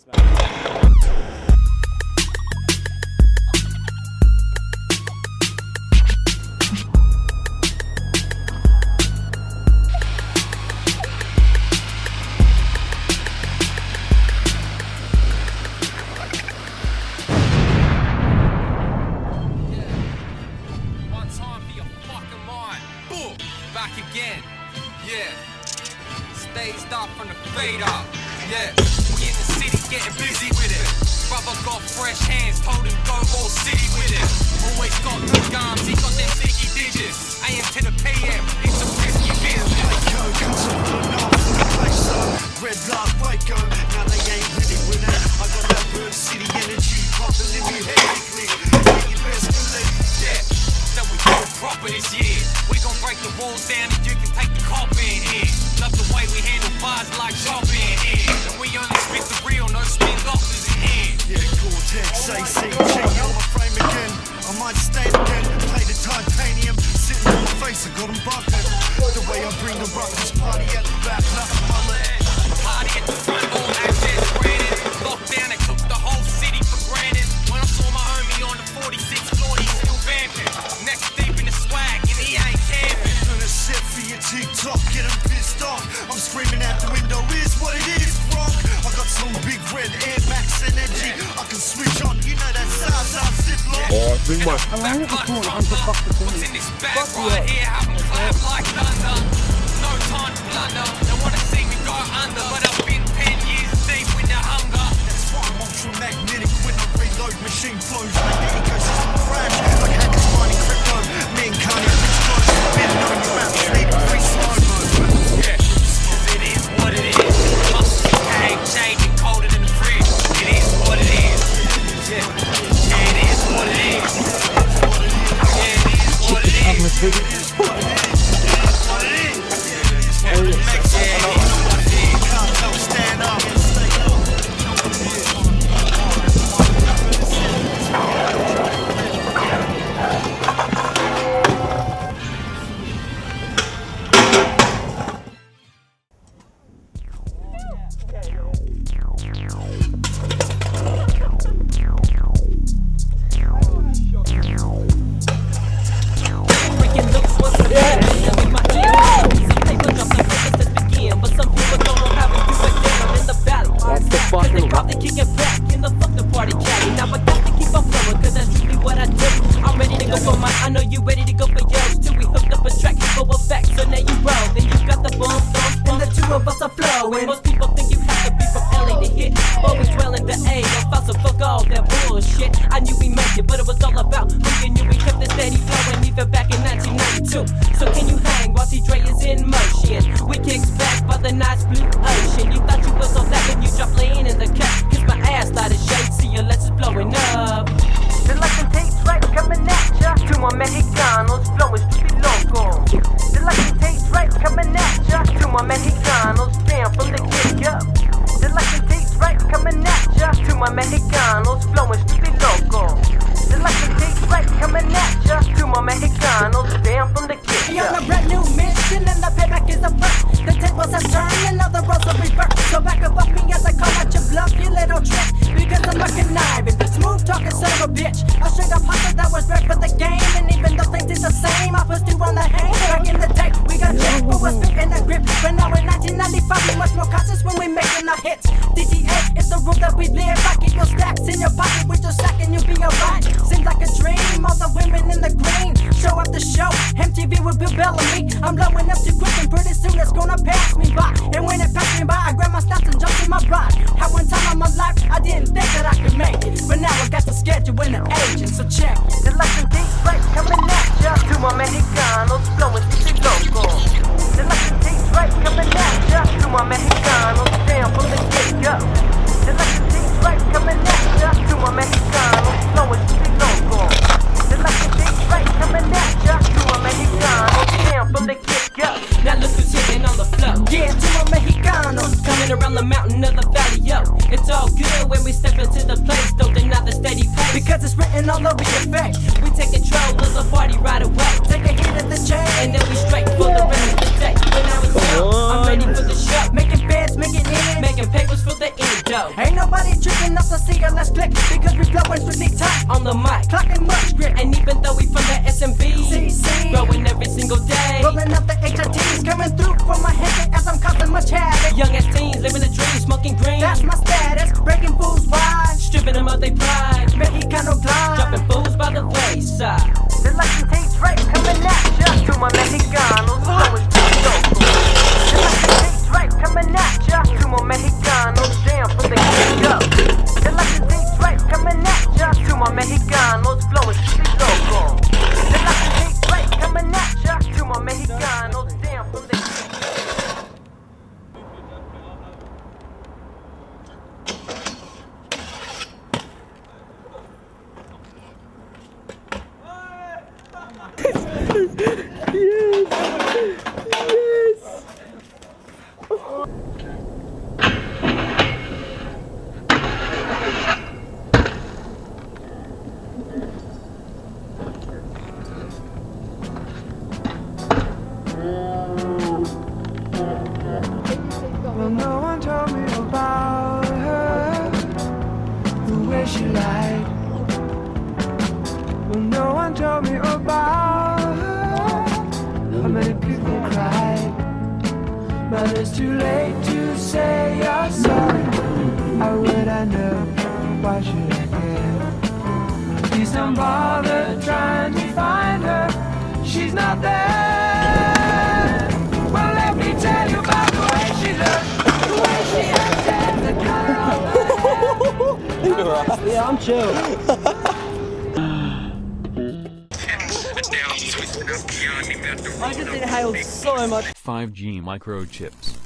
Cheers, mate. Back again, yeah. Staged up from the fade up, yeah. We in the city getting busy with it. Brother got fresh hands, told him go all city with it. Always got good gums, he got them sticky digits. AM to the PM, it's a risky business. Red light, white go, now they ain't really with it. I got that bird city energy, popping in me hectically. Make your best believe, yeah. So we go proper this year. We gon' break the walls down and you can take the cop in here. Love the way we handle bars like shopping here. And we only spit the real, no spin doctors in here. Yeah, Cortex, ACG on my frame again. I might stand again, play the titanium. Sitting on my face, I got them bucking. The way I bring the ruckus, party at the back, nothing mullet. Party at the front, all access granted. Lockdown and took the whole city for granted. When I saw my homie on the 46th floor, he's still vamping. Next deep in the swag, and he ain't camping. Gonna sit for your TikTok, get him pissed off. I'm screaming out the window, is what it is, Gronk. I got some big red Air Max energy. I can switch on, you know that Zaza ziplock. Bring my What's in this bag right here? Have them clap like thunder. No time to blunder. They wanna see me go under, but I've been 10 years deep with the hunger. That's why I'm ultramagnetic when I reload. Machine flows, make the ecosystem crash. Like hackers mining crypto, me and Kanye explode. Been knowing you rap, sleep, free slow-mo. Yeah, 'cause it is what it is. Muscle gang, changing colder than the fridge. It is what it is. Yeah, it is what it is. Yeah, it is what it is. It is what it is. Stand up. We take control of the party right away. Take a hit of the chain, and then we straight for the rest of the day. When I was young, I'm ready for the show. Making fans, making ends, making papers for the endo. Ain't nobody so see ya, let's click. Because we flowing strictly tight on the mic. Clocking much grip. And even though we from the SMV, CC, growing every single day. Rolling up the HITs, coming through for my head as I'm causing much havoc. Young as teens, living the dream, smoking green. That's my status, breaking fools wide. Stripping them of their pride. Mexicano glide. Dropping fools by the wayside. The lucky takes right coming at ya. To my Mexicanos, flowing through local. The lucky takes right coming at ya. To my Mexicanos, damn from the get-go. The lucky takes right coming at ya. To my Mexicanos, flowing through local. The lucky takes right coming at ya. To my Mexicanos, damn from the get-go. Well, no one told me about her, the way she lied. Well, no one told me about her, how many people cried. But it's too late to say you're sorry. How would I know? Why should I care? Please don't bother trying to find her. She's not there. Well, let me tell you about the way she looked, the way she acted, the color of her hair. Yeah, I'm chill. I just inhaled so much 5G microchips.